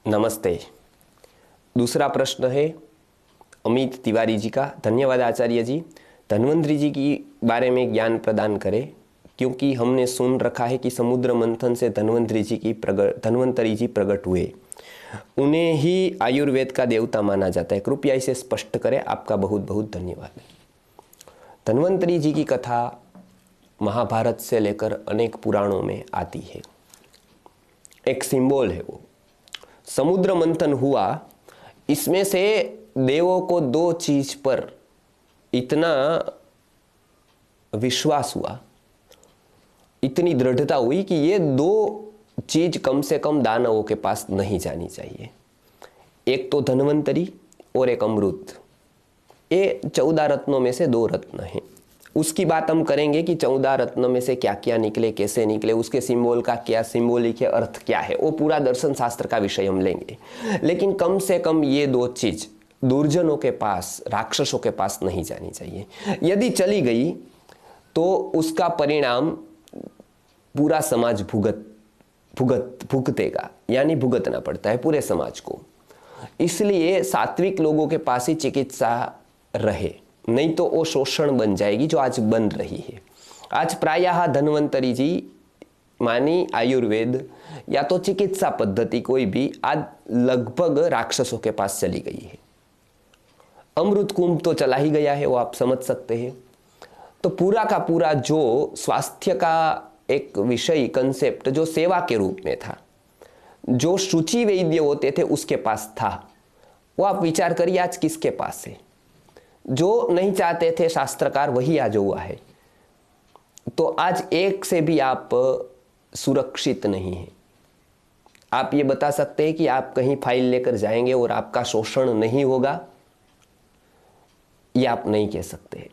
नमस्ते। दूसरा प्रश्न है अमित तिवारी जी का। धन्यवाद आचार्य जी, धन्वंतरी जी की बारे में ज्ञान प्रदान करें, क्योंकि हमने सुन रखा है कि समुद्र मंथन से धन्वंतरी जी प्रकट हुए, उन्हें ही आयुर्वेद का देवता माना जाता है। कृपया इसे स्पष्ट करें। आपका बहुत बहुत धन्यवाद। धन्वंतरी जी की कथा महाभारत से लेकर अनेक पुराणों में आती है। एक सिंबल है वो। समुद्र मंथन हुआ, इसमें से देवों को दो चीज पर इतना विश्वास हुआ, इतनी दृढ़ता हुई कि ये दो चीज कम से कम दानवों के पास नहीं जानी चाहिए। एक तो धन्वंतरी और एक अमृत। ये 14 रत्नों में से 2 रत्न हैं। उसकी बात हम करेंगे कि 14 रत्नों में से क्या क्या निकले, कैसे निकले, उसके सिंबल का क्या सिंबॉलिक है, अर्थ क्या है, वो पूरा दर्शन शास्त्र का विषय हम लेंगे। लेकिन कम से कम ये 2 चीज दुर्जनों के पास, राक्षसों के पास नहीं जानी चाहिए। यदि चली गई तो उसका परिणाम पूरा समाज भुगतेगा, यानी भुगतना पड़ता है पूरे समाज को। इसलिए सात्विक लोगों के पास ही चिकित्सा रहे, नहीं तो वो शोषण बन जाएगी, जो आज बन रही है। आज प्रायः धन्वंतरी जी मानी आयुर्वेद या तो चिकित्सा पद्धति कोई भी आज लगभग राक्षसों के पास चली गई है। अमृत कुंभ तो चला ही गया है, वो आप समझ सकते हैं। तो पूरा का पूरा जो स्वास्थ्य का एक विषय, कंसेप्ट जो सेवा के रूप में था, जो शुचि वैद्य होते थे उसके पास था, वो आप विचार करिए आज किसके पास है। जो नहीं चाहते थे शास्त्रकार, वही आज हुआ है। तो आज एक से भी आप सुरक्षित नहीं है। आप ये बता सकते हैं कि आप कहीं फाइल लेकर जाएंगे और आपका शोषण नहीं होगा, ये आप नहीं कह सकते।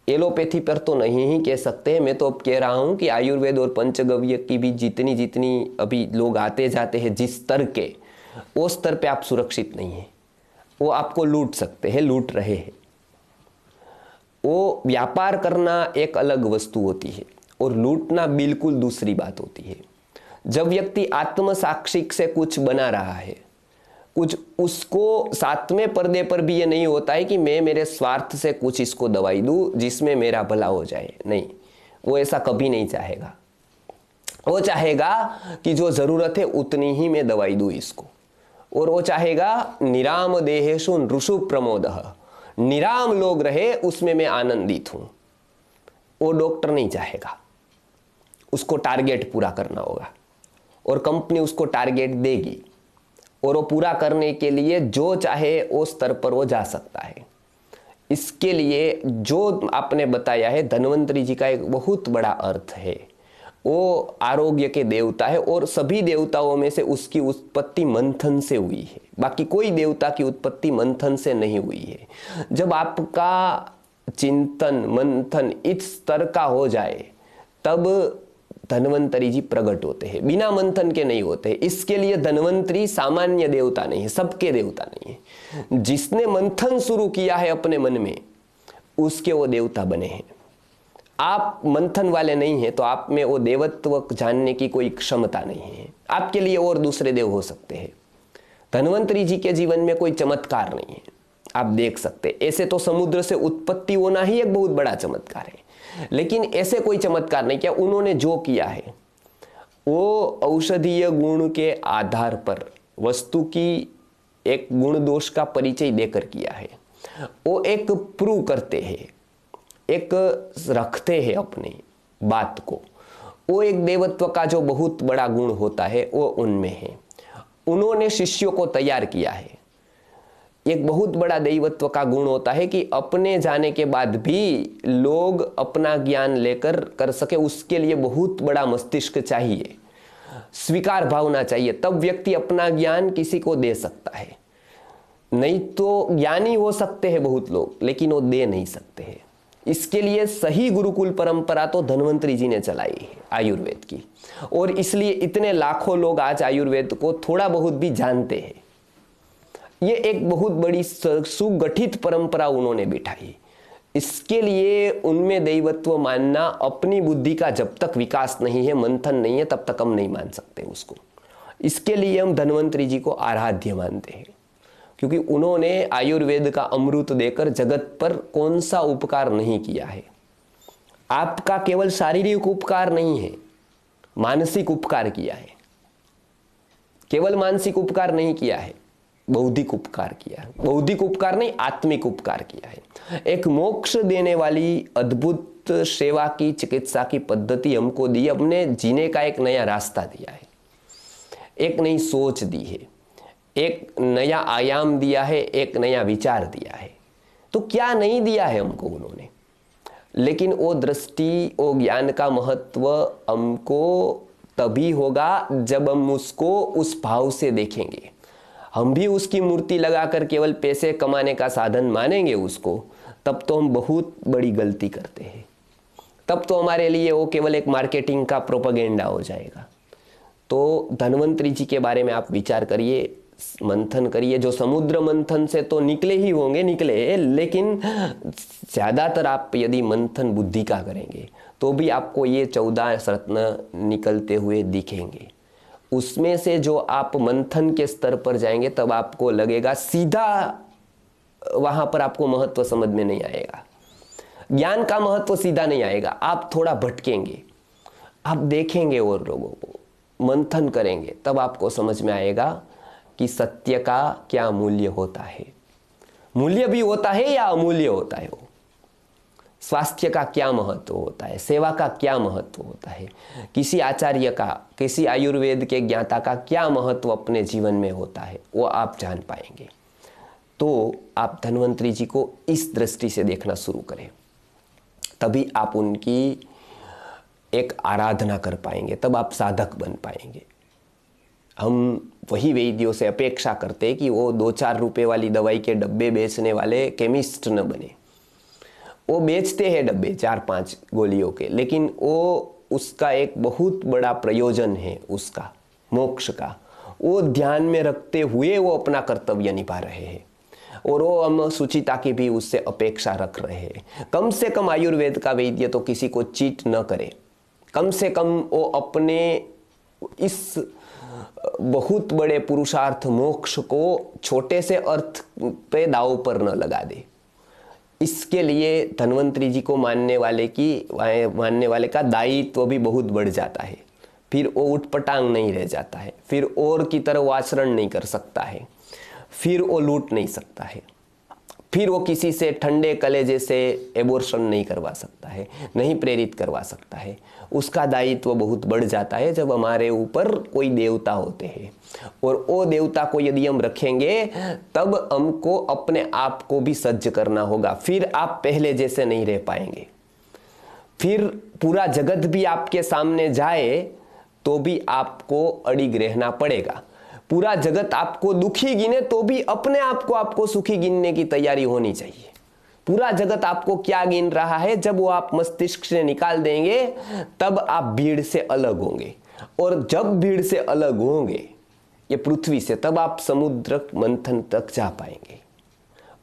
एलोपैथी पर तो नहीं ही कह सकते। मैं तो अब कह रहा हूं कि आयुर्वेद और पंचगव्य की भी जितनी अभी लोग आते जाते हैं जिस स्तर के, वो स्तर पे आप सुरक्षित नहीं है। वो आपको लूट सकते हैं, लूट रहे हैं। वो व्यापार करना एक अलग वस्तु होती है और लूटना बिल्कुल दूसरी बात होती है। जब व्यक्ति आत्मसाक्षिक से कुछ बना रहा है, कुछ उसको सातवें पर्दे पर भी ये नहीं होता है कि मैं मेरे स्वार्थ से कुछ इसको दवाई दूं जिसमें मेरा भला हो जाए। नहीं, वो ऐसा कभी नहीं चाहेगा। वो चाहेगा कि जो जरूरत है उतनी ही मैं दवाई दूं इसको। और वो चाहेगा निराम देहेषु नृषु प्रमोदः, निराम लोग रहे उसमें मैं आनंदित हूं। वो डॉक्टर नहीं चाहेगा, उसको टारगेट पूरा करना होगा और कंपनी उसको टारगेट देगी और वो पूरा करने के लिए जो चाहे उस स्तर पर वो जा सकता है। इसके लिए जो आपने बताया है, धन्वंतरी जी का एक बहुत बड़ा अर्थ है। वो आरोग्य के देवता है और सभी देवताओं में से उसकी उत्पत्ति मंथन से हुई है। बाकी कोई देवता की उत्पत्ति मंथन से नहीं हुई है। जब आपका चिंतन मंथन इस स्तर का हो जाए तब धन्वंतरी जी प्रकट होते हैं, बिना मंथन के नहीं होते। इसके लिए धन्वंतरी सामान्य देवता नहीं है, सबके देवता नहीं है। जिसने मंथन शुरू किया है अपने मन में, उसके वो देवता बने हैं। आप मंथन वाले नहीं हैं तो आप में वो देवत्व जानने की कोई क्षमता नहीं है। आपके लिए और दूसरे देव हो सकते हैं। धन्वंतरी जी के जीवन में कोई चमत्कार नहीं है, आप देख सकते। ऐसे तो समुद्र से उत्पत्ति होना ही एक बहुत बड़ा चमत्कार है, लेकिन ऐसे कोई चमत्कार नहीं किया। उन्होंने जो किया है वो औषधीय गुण के आधार पर वस्तु की एक गुण दोष का परिचय देकर किया है। वो एक प्रूव करते हैं, एक रखते हैं अपनी बात को। वो एक देवत्व का जो बहुत बड़ा गुण होता है वो उनमें है। उन्होंने शिष्यों को तैयार किया है। एक बहुत बड़ा दैवत्व का गुण होता है कि अपने जाने के बाद भी लोग अपना ज्ञान लेकर कर सके, उसके लिए बहुत बड़ा मस्तिष्क चाहिए, स्वीकार भावना चाहिए। तब व्यक्ति अपना ज्ञान किसी को दे सकता है। नहीं तो ज्ञानी हो सकते हैं बहुत लोग, लेकिन वो दे नहीं सकते हैं। इसके लिए सही गुरुकुल परंपरा तो धन्वंतरी जी ने चलाई है आयुर्वेद की, और इसलिए इतने लाखों लोग आज आयुर्वेद को थोड़ा बहुत भी जानते हैं। ये एक बहुत बड़ी सुगठित परंपरा उन्होंने बिठाई। इसके लिए उनमें दैवत्व मानना अपनी बुद्धि का जब तक विकास नहीं है, मंथन नहीं है, तब तक हम नहीं मान सकते उसको। इसके लिए हम धन्वंतरी जी को आराध्य मानते हैं, क्योंकि उन्होंने आयुर्वेद का अमृत देकर जगत पर कौन सा उपकार नहीं किया है। आपका केवल शारीरिक उपकार नहीं है, मानसिक उपकार किया है। केवल मानसिक उपकार नहीं किया है, बौद्धिक उपकार किया है। बौद्धिक उपकार नहीं, आत्मिक उपकार किया है। एक मोक्ष देने वाली अद्भुत सेवा की, चिकित्सा की पद्धति हमको दी, हमने जीने का एक नया रास्ता दिया है, एक नई सोच दी है, एक नया आयाम दिया है, एक नया विचार दिया है। तो क्या नहीं दिया है हमको उन्होंने, लेकिन वो दृष्टि, वो ज्ञान का महत्व हमको तभी होगा जब हम उसको उस भाव से देखेंगे। हम भी उसकी मूर्ति लगाकर केवल पैसे कमाने का साधन मानेंगे उसको, तब तो हम बहुत बड़ी गलती करते हैं। तब तो हमारे लिए वो केवल एक मार्केटिंग का प्रोपेगेंडा हो जाएगा। तो धन्वंतरी जी के बारे में आप विचार करिए, मंथन करिए। जो समुद्र मंथन से तो निकले ही होंगे, निकले, लेकिन ज़्यादातर आप यदि मंथन बुद्धि का करेंगे तो भी आपको ये 14 रत्न निकलते हुए दिखेंगे। उसमें से जो आप मंथन के स्तर पर जाएंगे तब आपको लगेगा, सीधा वहाँ पर आपको महत्व समझ में नहीं आएगा, ज्ञान का महत्व सीधा नहीं आएगा। आप थोड़ा भटकेंगे, आप देखेंगे और लोगों को, मंथन करेंगे, तब आपको समझ में आएगा कि सत्य का क्या मूल्य होता है। मूल्य भी होता है या अमूल्य होता है वो। स्वास्थ्य का क्या महत्व होता है, सेवा का क्या महत्व होता है, किसी आचार्य का, किसी आयुर्वेद के ज्ञाता का क्या महत्व अपने जीवन में होता है, वो आप जान पाएंगे। तो आप धन्वंतरी जी को इस दृष्टि से देखना शुरू करें, तभी आप उनकी एक आराधना कर पाएंगे, तब आप साधक बन पाएंगे। हम वही वैद्यों से अपेक्षा करते हैं कि वो 2-4 रुपए वाली दवाई के डब्बे बेचने वाले केमिस्ट न बने। वो बेचते हैं डब्बे 4-5 गोलियों के, लेकिन वो उसका एक बहुत बड़ा प्रयोजन है, उसका मोक्ष का, वो ध्यान में रखते हुए वो अपना कर्तव्य निभा रहे हैं। और वो हम सुचिता की भी उससे अपेक्षा रख रहे हैं। कम से कम आयुर्वेद का वैद्य तो किसी को चीट न करे, कम से कम वो अपने इस बहुत बड़े पुरुषार्थ मोक्ष को छोटे से अर्थ पे दाव पर न लगा दे। इसके लिए धन्वंतरी जी को मानने वाले का दायित्व भी बहुत बढ़ जाता है। फिर वो उठपटांग नहीं रह जाता है, फिर और की तरह वो आचरण नहीं कर सकता है, फिर वो लूट नहीं सकता है, फिर वो किसी से ठंडे कलेजे से एबॉर्शन नहीं करवा सकता है, नहीं प्रेरित करवा सकता है। उसका दायित्व बहुत बढ़ जाता है जब हमारे ऊपर कोई देवता होते हैं, और वो देवता को यदि हम रखेंगे तब हमको अपने आप को भी सज्ज करना होगा। फिर आप पहले जैसे नहीं रह पाएंगे, फिर पूरा जगत भी आपके सामने जाए तो भी आपको अड़िग रहना पड़ेगा। पूरा जगत आपको दुखी गिने तो भी अपने आप को आपको सुखी गिनने की तैयारी होनी चाहिए। पूरा जगत आपको क्या गिन रहा है, जब वो आप मस्तिष्क से निकाल देंगे तब आप भीड़ से अलग होंगे, और जब भीड़ से अलग होंगे ये पृथ्वी से, तब आप समुद्र मंथन तक जा पाएंगे।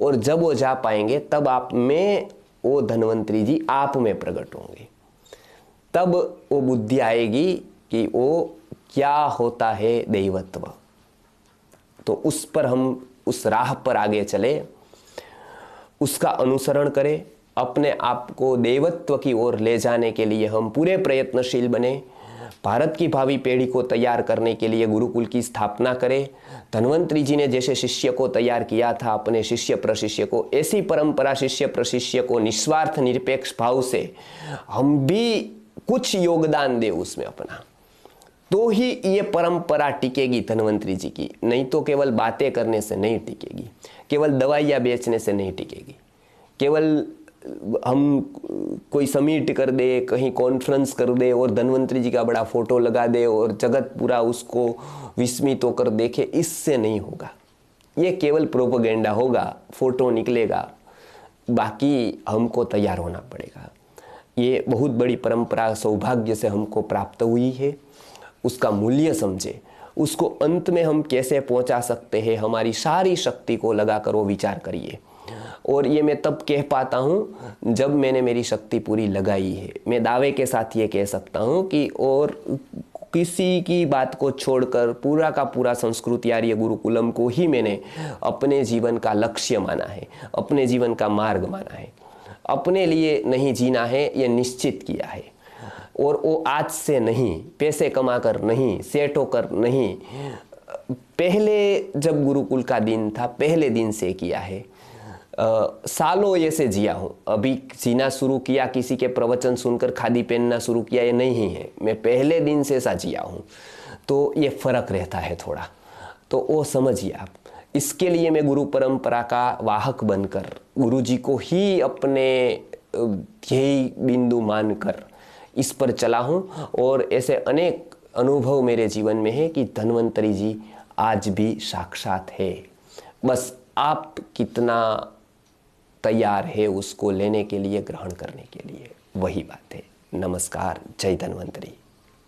और जब वो जा पाएंगे तब आप में वो धन्वंतरी जी आप में प्रकट होंगे। तब वो बुद्धि आएगी कि वो क्या होता है दैवत्व। तो उस पर हम उस राह पर आगे चले, उसका अनुसरण करें, अपने आप को देवत्व की ओर ले जाने के लिए हम पूरे प्रयत्नशील बने। भारत की भावी पीढ़ी को तैयार करने के लिए गुरुकुल की स्थापना करें। धन्वंतरी जी ने जैसे शिष्य को तैयार किया था, अपने शिष्य प्रशिष्य को, ऐसी परंपरा शिष्य प्रशिष्य को निस्वार्थ निरपेक्ष भाव से हम भी कुछ योगदान दें उसमें अपना, तो ही ये परंपरा टिकेगी धन्वंतरी जी की। नहीं तो केवल बातें करने से नहीं टिकेगी, केवल दवाइयाँ बेचने से नहीं टिकेगी, केवल हम कोई समिट कर दे, कहीं कॉन्फ्रेंस कर दे और धन्वंतरी जी का बड़ा फोटो लगा दे और जगत पूरा उसको विस्मित होकर देखे, इससे नहीं होगा। ये केवल प्रोपेगेंडा होगा, फोटो निकलेगा, बाकी हमको तैयार होना पड़ेगा। ये बहुत बड़ी परंपरा सौभाग्य से हमको प्राप्त हुई है, उसका मूल्य समझे, उसको अंत में हम कैसे पहुंचा सकते हैं, हमारी सारी शक्ति को लगाकर वो विचार करिए। और ये मैं तब कह पाता हूँ जब मैंने मेरी शक्ति पूरी लगाई है। मैं दावे के साथ ये कह सकता हूँ कि और किसी की बात को छोड़कर पूरा का पूरा संस्कृत आर्य गुरुकुलम को ही मैंने अपने जीवन का लक्ष्य माना है, अपने जीवन का मार्ग माना है। अपने लिए नहीं जीना है ये निश्चित किया है। और वो आज से नहीं, पैसे कमा कर नहीं, सेट होकर नहीं, पहले जब गुरुकुल का दिन था पहले दिन से किया है। सालों ऐसे जिया हूँ। अभी जीना शुरू किया, किसी के प्रवचन सुनकर खादी पहनना शुरू किया, ये नहीं है। मैं पहले दिन से ऐसा जिया हूँ, तो ये फर्क रहता है थोड़ा, तो वो समझिए आप। इसके लिए मैं गुरु परंपरा का वाहक बनकर गुरु जी को ही अपने ध्येय बिंदु मानकर इस पर चला हूँ। और ऐसे अनेक अनुभव मेरे जीवन में है कि धन्वंतरी जी आज भी साक्षात है। बस आप कितना तैयार है उसको लेने के लिए, ग्रहण करने के लिए, वही बात है। नमस्कार, जय धन्वंतरी।